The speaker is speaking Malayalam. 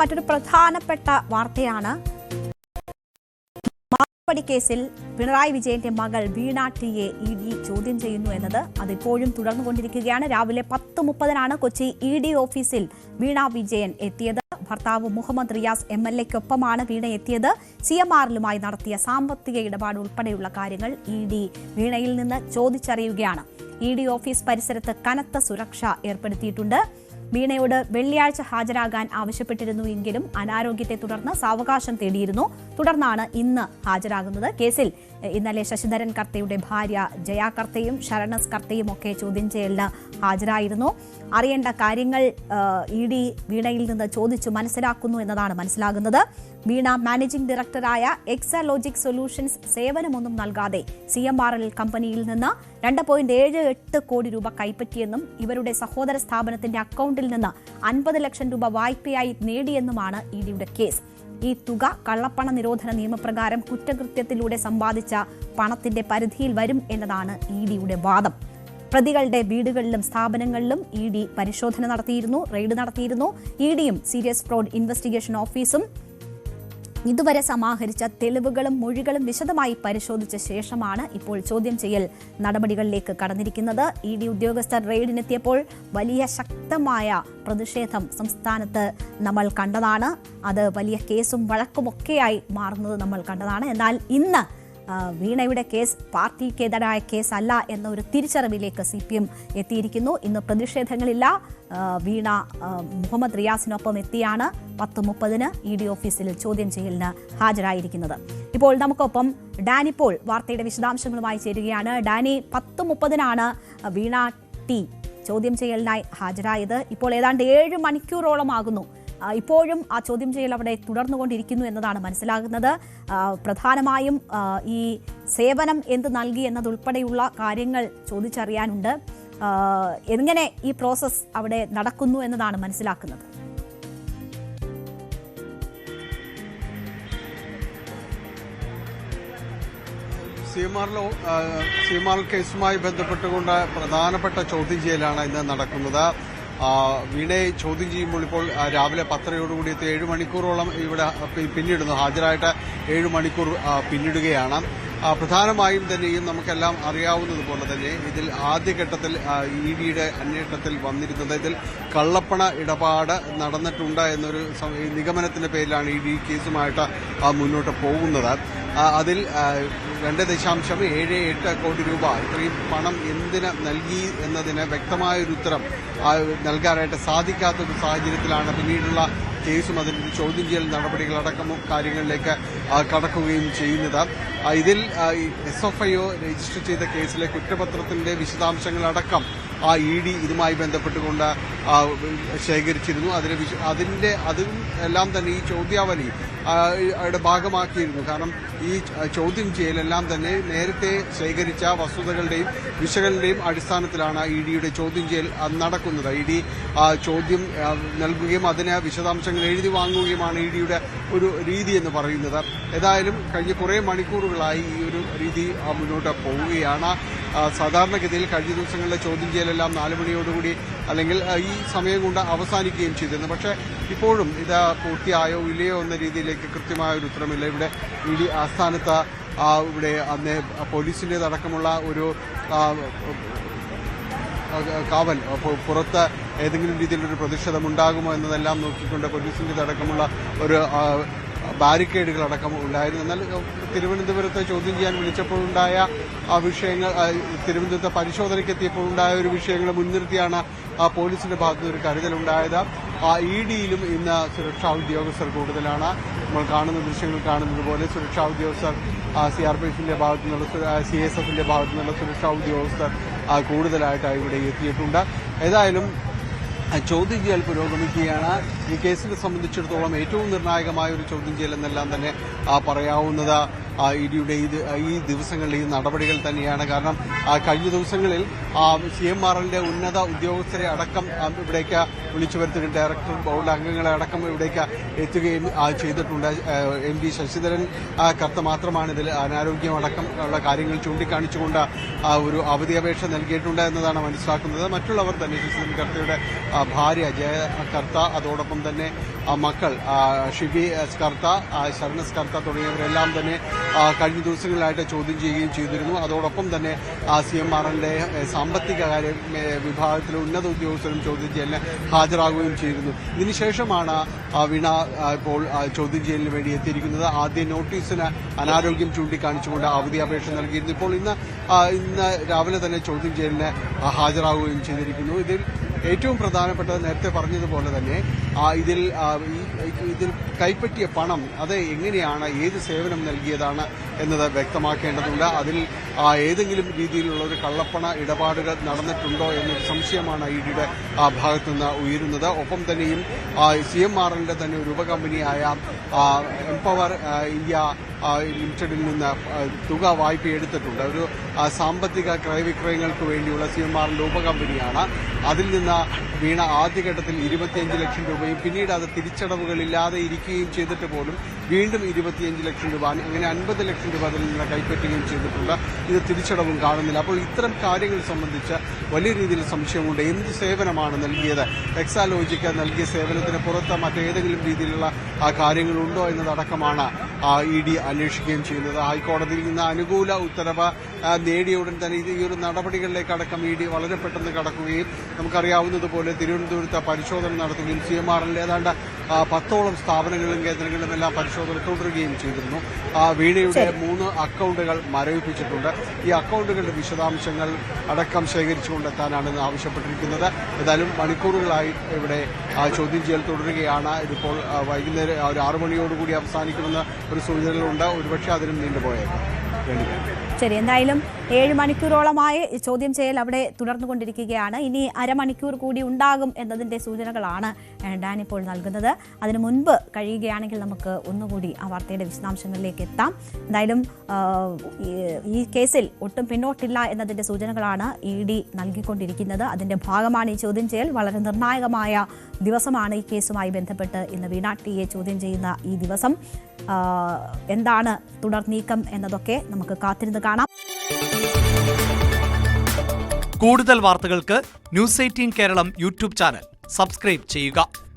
മറ്റൊരു പ്രധാനപ്പെട്ട വാർത്തയാണ് മാപ്പടി കേസിൽ പിണറായി വിജയന്റെ മകൾ വീണ ടിയെ ഇഡി ചോദ്യം ചെയ്യുന്നു എന്നത് അതിപ്പോഴും തുടർന്നുകൊണ്ടിരിക്കുകയാണ്. രാവിലെ 10:30 കൊച്ചി ഇഡി ഓഫീസിൽ വീണ വിജയൻ എത്തിയത്. ഭർത്താവ് മുഹമ്മദ് റിയാസ് MLA-ക്കൊപ്പമാണ് വീണ എത്തിയത്. CMR-ലുമായി നടത്തിയ സാമ്പത്തിക ഇടപാട് ഉൾപ്പെടെയുള്ള കാര്യങ്ങൾ ഇഡി വീണയിൽ നിന്ന് ചോദിച്ചറിയുകയാണ്. ഇഡി ഓഫീസ് പരിസരത്ത് കനത്ത സുരക്ഷ ഏർപ്പെടുത്തിയിട്ടുണ്ട്. വീണയോട് വെള്ളിയാഴ്ച ഹാജരാകാൻ ആവശ്യപ്പെട്ടിരുന്നുവെങ്കിലും അനാരോഗ്യത്തെ തുടർന്ന് സാവകാശം തേടിയിരുന്നു. തുടർന്നാണ് ഇന്ന് ഹാജരാകുന്നത്. കേസിൽ ഇന്നലെ ശശിധരൻ കർത്തയുടെ ഭാര്യ ജയ കർത്തയും ശരണസ് കർത്തയും ഒക്കെ ചോദ്യം ചെയ്യലിന് ഹാജരായിരുന്നു. അറിയേണ്ട കാര്യങ്ങൾ ഇഡി വീണയിൽ നിന്ന് ചോദിച്ചു മനസ്സിലാക്കുന്നു എന്നതാണ് മനസ്സിലാകുന്നത്. വീണ മാനേജിംഗ് ഡയറക്ടറായ എക്സലോജിക് സൊല്യൂഷൻസ് സേവനമൊന്നും നൽകാതെ CMRL കമ്പനിയിൽ നിന്ന് 2.78 കോടി രൂപ കൈപ്പറ്റിയെന്നും ഇവരുടെ സഹോദര സ്ഥാപനത്തിന്റെ അക്കൗണ്ടിൽ നിന്ന് 50 ലക്ഷം രൂപ വായ്പയായി നേടിയെന്നുമാണ് ഇഡിയുടെ കേസ്. ഈ തുക കള്ളപ്പണ നിരോധന നിയമപ്രകാരം കുറ്റകൃത്യത്തിലൂടെ സമ്പാദിച്ച പണത്തിന്റെ പരിധിയിൽ വരും എന്നതാണ് ഇഡിയുടെ വാദം. പ്രതികളുടെ വീടുകളിലും സ്ഥാപനങ്ങളിലും ഇഡി പരിശോധന നടത്തിയിരുന്നു, റെയ്ഡ് നടത്തിയിരുന്നു. ഇഡിയും സീരിയസ് ഫ്രോഡ് ഇൻവെസ്റ്റിഗേഷൻ ഓഫീസും ഇതുവരെ സമാഹരിച്ച തെളിവുകളും മൊഴികളും വിശദമായി പരിശോധിച്ച ശേഷമാണ് ഇപ്പോൾ ചോദ്യം ചെയ്യൽ നടപടികളിലേക്ക് കടന്നിരിക്കുന്നത്. ഇഡി ഉദ്യോഗസ്ഥർ റെയ്ഡിനെത്തിയപ്പോൾ വലിയ ശക്തമായ പ്രതിഷേധം സംസ്ഥാനത്ത് നമ്മൾ കണ്ടതാണ്. അത് വലിയ കേസും വഴക്കുമൊക്കെയായി മാറുന്നത് നമ്മൾ കണ്ടതാണ്. എന്നാൽ ഇന്ന് വീണയുടെ കേസ് പാർട്ടിക്കെതിരായ കേസല്ല എന്ന ഒരു തിരിച്ചറിവിലേക്ക് CPM എത്തിയിരിക്കുന്നു. ഇന്ന് പ്രതിഷേധങ്ങളില്ല. വീണ മുഹമ്മദ് റിയാസിനൊപ്പം എത്തിയാണ് 10:30 ഇഡി ഓഫീസിൽ ചോദ്യം ചെയ്യലിന് ഹാജരായിരിക്കുന്നത്. ഇപ്പോൾ നമുക്കൊപ്പം ഡാനി പോൾ വാർത്തയുടെ വിശദാംശങ്ങളുമായി ചേരുകയാണ്. ഡാനി, 10:30 വീണ ടി ചോദ്യം ചെയ്യലിനായി ഹാജരായത്. ഇപ്പോൾ ഏതാണ്ട് 7 മണിക്കൂറോളം ആകുന്നു. ഇപ്പോഴും ആ ചോദ്യം ചെയ്യൽ അവിടെ തുടർന്നുകൊണ്ടിരിക്കുന്നു എന്നതാണ് മനസ്സിലാകുന്നത്. പ്രധാനമായും ഈ സേവനം എന്ത് നൽകി എന്നതുൾപ്പെടെയുള്ള കാര്യങ്ങൾ ചോദിച്ചറിയാനുണ്ട്. എങ്ങനെ ഈ പ്രോസസ് അവിടെ നടക്കുന്നു എന്നതാണ് മനസ്സിലാക്കുന്നത്. CMR കേസുമായി ബന്ധപ്പെട്ടുകൊണ്ട് പ്രധാനപ്പെട്ട ചോദ്യം ചെയ്യലാണ് ഇന്ന് നടക്കുന്നത്. വീണയെ ചോദ്യം ചെയ്യുമ്പോൾ ഇപ്പോൾ രാവിലെ 10:30 എത്തി 7 മണിക്കൂറോളം ഇവിടെ പിന്നിടുന്നു. ഹാജരായിട്ട് 7 മണിക്കൂർ പിന്നിടുകയാണ്. പ്രധാനമായും തന്നെയും നമുക്കെല്ലാം അറിയാവുന്നതുപോലെ തന്നെ ഇതിൽ ആദ്യഘട്ടത്തിൽ ഇഡിയുടെ അന്വേഷണത്തിൽ വന്നിരുന്നത് ഇതിൽ കള്ളപ്പണ ഇടപാട് നടന്നിട്ടുണ്ട് എന്നൊരു നിഗമനത്തിന്റെ പേരിലാണ് ഇഡി കേസുമായിട്ട് മുന്നോട്ട് പോകുന്നത്. അതിൽ 2.78 കോടി രൂപ ഇത്രയും പണം എന്തിന് നൽകി എന്നതിന് വ്യക്തമായൊരു ഉത്തരം നൽകാനായിട്ട് സാധിക്കാത്തൊരു സാഹചര്യത്തിലാണ് പിന്നീടുള്ള കേസും അതിന്റെ ചോദ്യം ചെയ്യൽ നടപടികളടക്കം കാര്യങ്ങളിലേക്ക് കടക്കുകയും ചെയ്യുന്നത്. ഇതിൽ SFIO രജിസ്റ്റർ ചെയ്ത കേസിലെ കുറ്റപത്രത്തിന്റെ വിശദാംശങ്ങളടക്കം ഇഡി ഇതുമായി ബന്ധപ്പെട്ടുകൊണ്ട് ശേഖരിച്ചിരുന്നു. അതും എല്ലാം തന്നെ ഈ ചോദ്യാവലി ഭാഗമാക്കിയിരുന്നു. കാരണം ഈ ചോദ്യം ചെയ്യലെല്ലാം തന്നെ നേരത്തെ ശേഖരിച്ച വസ്തുതകളുടെയും വിശകലനയുടെയും അടിസ്ഥാനത്തിലാണ് ഇഡിയുടെ ചോദ്യം ചെയ്യൽ നടക്കുന്നത്. ഇഡി ചോദ്യം നൽകുകയും അതിന് വിശദാംശങ്ങൾ എഴുതി വാങ്ങുകയുമാണ് ഇഡിയുടെ ഒരു രീതി എന്ന് പറയുന്നത്. ഏതായാലും കഴിഞ്ഞ കുറേ മണിക്കൂറുകളായി ഈ ഒരു രീതി മുന്നോട്ട് പോവുകയാണ്. സാധാരണഗതിയിൽ കഴിഞ്ഞ ദിവസങ്ങളിലെ ചോദ്യം ചെയ്യലെല്ലാം 4 മണിയോടുകൂടി അല്ലെങ്കിൽ ഈ സമയം കൊണ്ട് അവസാനിക്കുകയും ചെയ്തിരുന്നു. പക്ഷേ ഇപ്പോഴും ഇത് പൂർത്തിയായോ ഇല്ലയോ എന്ന രീതിയിലേക്ക് കൃത്യമായ ഒരു ഉത്തരമില്ല. ഇവിടെ ഇഡി ആസ്ഥാനത്ത് ഇവിടെ അന്ന് പോലീസിൻ്റെതടക്കമുള്ള ഒരു കാവൽ പുറത്ത് ഏതെങ്കിലും രീതിയിലൊരു പ്രതിഷേധം ഉണ്ടാകുമോ എന്നതെല്ലാം നോക്കിക്കൊണ്ട് പോലീസിൻ്റെതടക്കമുള്ള ഒരു ബാരിക്കേഡുകളടക്കം ഉണ്ടായിരുന്നു. എന്നാൽ തിരുവനന്തപുരത്ത് ചോദ്യം ചെയ്യാൻ വിളിച്ചപ്പോഴുണ്ടായ വിഷയങ്ങൾ, തിരുവനന്തപുരത്തെ പരിശോധനയ്ക്കെത്തിയപ്പോഴുണ്ടായ ഒരു വിഷയങ്ങൾ മുൻനിർത്തിയാണ് പോലീസിന്റെ ഭാഗത്തുനിന്ന് ഒരു കരുതലുണ്ടായത്. ഇഡിയിലും ഇന്ന് സുരക്ഷാ ഉദ്യോഗസ്ഥർ കൂടുതലാണ്. നമ്മൾ കാണുന്ന ദൃശ്യങ്ങൾ കാണുന്നത് പോലെ സുരക്ഷാ ഉദ്യോഗസ്ഥർ CRPFന്റെ ഭാഗത്തു നിന്നുള്ള CSFന്റെ ഭാഗത്തു നിന്നുള്ള സുരക്ഷാ ഉദ്യോഗസ്ഥർ കൂടുതലായിട്ട് ഇവിടെ എത്തിയിട്ടുണ്ട്. ഏതായാലും ചോദ്യം ചെയ്യൽ പുരോഗമിക്കുകയാണ്. ഈ കേസിനെ സംബന്ധിച്ചിടത്തോളം ഏറ്റവും നിർണായകമായ ഒരു ചോദ്യം ചെയ്യൽ എന്നെല്ലാം തന്നെ പറയാവുന്നത് ഇഡിയുടെ ഈ ദിവസങ്ങളിൽ ഈ നടപടികൾ തന്നെയാണ്. കാരണം കഴിഞ്ഞ ദിവസങ്ങളിൽ CMRLന്റെ ഉന്നത ഉദ്യോഗസ്ഥരെ അടക്കം ഇവിടേക്ക് വിളിച്ചു വരുത്തുകയും ഡയറക്ടർ ബോർഡ് അംഗങ്ങളെ അടക്കം ഇവിടേക്ക് എത്തുകയും ചെയ്തിട്ടുണ്ട്. MP ശശിധരൻ കർത്ത മാത്രമാണ് ഇതിൽ അനാരോഗ്യം അടക്കം ഉള്ള കാര്യങ്ങൾ ചൂണ്ടിക്കാണിച്ചുകൊണ്ട് ഒരു അവധി അപേക്ഷ നൽകിയിട്ടുണ്ട് എന്നതാണ് മനസ്സിലാക്കുന്നത്. മറ്റുള്ളവർ തന്നെ ശശിധരൻ കർത്തയുടെ ഭാര്യ ജയ കർത്ത, അതോടൊപ്പം തന്നെ മക്കൾ ഷിബി കർത്ത, ശരണസ് കർത്ത തുടങ്ങിയവരെല്ലാം തന്നെ കഴിഞ്ഞ ദിവസങ്ങളിലായിട്ട് ചോദ്യം ചെയ്യുകയും ചെയ്തിരുന്നു. അതോടൊപ്പം തന്നെ CMRLന്റെ സാമ്പത്തിക കാര്യ വിഭാഗത്തിലെ ഉന്നത ഉദ്യോഗസ്ഥരും ചോദ്യം ചെയ്യലിന് ഹാജരാകുകയും ചെയ്തിരുന്നു. ഇതിനുശേഷമാണ് വീണ ഇപ്പോൾ ചോദ്യം ചെയ്യലിന് വേണ്ടി എത്തിയിരിക്കുന്നത്. ആദ്യ നോട്ടീസിന് അനാരോഗ്യം ചൂണ്ടിക്കാണിച്ചുകൊണ്ട് അവധി അപേക്ഷ നൽകിയിരുന്നു. ഇപ്പോൾ ഇന്ന് രാവിലെ തന്നെ ചോദ്യം ചെയ്യലിന് ഹാജരാകുകയും ചെയ്തിരിക്കുന്നു. ഇതിൽ ഏറ്റവും പ്രധാനപ്പെട്ടത് നേരത്തെ പറഞ്ഞതുപോലെ തന്നെ ഇതിൽ കൈപ്പറ്റിയ പണം അത് എങ്ങനെയാണ്, ഏത് സേവനം നൽകിയതാണ് എന്നത് വ്യക്തമാക്കേണ്ടതുണ്ട്. അതിൽ ഏതെങ്കിലും രീതിയിലുള്ള ഒരു കള്ളപ്പണ ഇടപാടുകൾ നടന്നിട്ടുണ്ടോ എന്നൊരു സംശയമാണ് ഇഡിയുടെ ഭാഗത്തുനിന്ന് ഉയരുന്നത്. ഒപ്പം തന്നെയും CMRLന്റെ തന്നെ ഒരു ഉപകമ്പനിയായ എംപവർ ഇന്ത്യ ലിമിറ്റഡിൽ നിന്ന് തുക വായ്പ എടുത്തിട്ടുണ്ട്. ഒരു സാമ്പത്തിക ക്രയവിക്രയങ്ങൾക്ക് വേണ്ടിയുള്ള CMRLന്റെ ഉപകമ്പനിയാണ്. അതിൽ നിന്ന് വീണ ആദ്യഘട്ടത്തിൽ 25 ലക്ഷം രൂപയും പിന്നീട് അത് തിരിച്ചടവുകളില്ലാതെ ഇരിക്കുകയും ചെയ്തിട്ട് പോലും വീണ്ടും 25 ലക്ഷം രൂപ, അങ്ങനെ 50 ലക്ഷം രൂപ അതിൽ നിന്ന് കൈപ്പറ്റുകയും ചെയ്തിട്ടുണ്ട്. ഇത് തിരിച്ചടവും കാണുന്നില്ല. അപ്പോൾ ഇത്തരം കാര്യങ്ങൾ സംബന്ധിച്ച് വലിയ രീതിയിൽ സംശയമുണ്ട്. എന്ത് സേവനമാണ് നൽകിയത്? എക്സാലോജിക്ക് നൽകിയ സേവനത്തിന് പുറത്ത് മറ്റേതെങ്കിലും രീതിയിലുള്ള കാര്യങ്ങളുണ്ടോ എന്നതടക്കമാണ് ED അന്വേഷിക്കുകയും ചെയ്യുന്നത്. ഹൈക്കോടതിയിൽ നിന്ന് അനുകൂല ഉത്തരവ് നേടിയ ഉടൻ തന്നെ ഈ ഒരു നടപടികളിലേക്കടക്കം ED വളരെ പെട്ടെന്ന് കടക്കുകയും നമുക്കറിയാവുന്നതുപോലെ തിരുവനന്തപുരത്ത് പരിശോധന നടത്തുകയും CMRLന്റെ ഏതാണ്ട് 10ഓളം സ്ഥാപനങ്ങളിലും കേന്ദ്രങ്ങളിലും എല്ലാം പരിശോധന തുടരുകയും ചെയ്തിരുന്നു. വീണയുടെ 3 അക്കൗണ്ടുകൾ മരവിപ്പിച്ചിട്ടുണ്ട്. ഈ അക്കൗണ്ടുകളുടെ വിശദാംശങ്ങൾ അടക്കം ശേഖരിച്ചുകൊണ്ടെത്താനാണ് ഇന്ന് ആവശ്യപ്പെട്ടിരിക്കുന്നത്. ഏതായാലും മണിക്കൂറുകളായി ഇവിടെ ചോദ്യം ചെയ്യൽ തുടരുകയാണ്. ഇതിപ്പോൾ വൈകുന്നേരം ഒരു 6 മണിയോടുകൂടി അവസാനിക്കുമെന്ന് ഒരു സൂചനകളുണ്ട്. ഒരുപക്ഷെ അതിനും നീണ്ടുപോയേക്കാം. ശരി, എന്തായാലും 7 മണിക്കൂറോളമായി ചോദ്യം ചെയ്യൽ അവിടെ തുടർന്നുകൊണ്ടിരിക്കുകയാണ്. ഇനി അരമണിക്കൂർ കൂടി ഉണ്ടാകും എന്നതിന്റെ സൂചനകളാണ് ഡാൻ ഇപ്പോൾ നൽകുന്നത്. അതിനു മുൻപ് കഴിയുകയാണെങ്കിൽ നമുക്ക് ഒന്നുകൂടി ആ വാർത്തയുടെ വിശദാംശങ്ങളിലേക്ക് എത്താം. എന്തായാലും ഈ കേസിൽ ഒട്ടും പിന്നോട്ടില്ല എന്നതിന്റെ സൂചനകളാണ് ED നൽകിക്കൊണ്ടിരിക്കുന്നത്. അതിന്റെ ഭാഗമാണ് ഈ ചോദ്യം ചെയ്യൽ. വളരെ നിർണായകമായ ദിവസമാണ് ഈ കേസുമായി ബന്ധപ്പെട്ട് ഇന്ന് വീണ ടിയെ ചോദ്യം ചെയ്യുന്ന ഈ ദിവസം. എന്താണ് തുടർ നീക്കം എന്നതൊക്കെ നമുക്ക് കാത്തിരുന്ന് കാണാം. കൂടുതൽ വാർത്തകൾക്ക് News 18 Keralam YouTube channel subscribe ചെയ്യുക.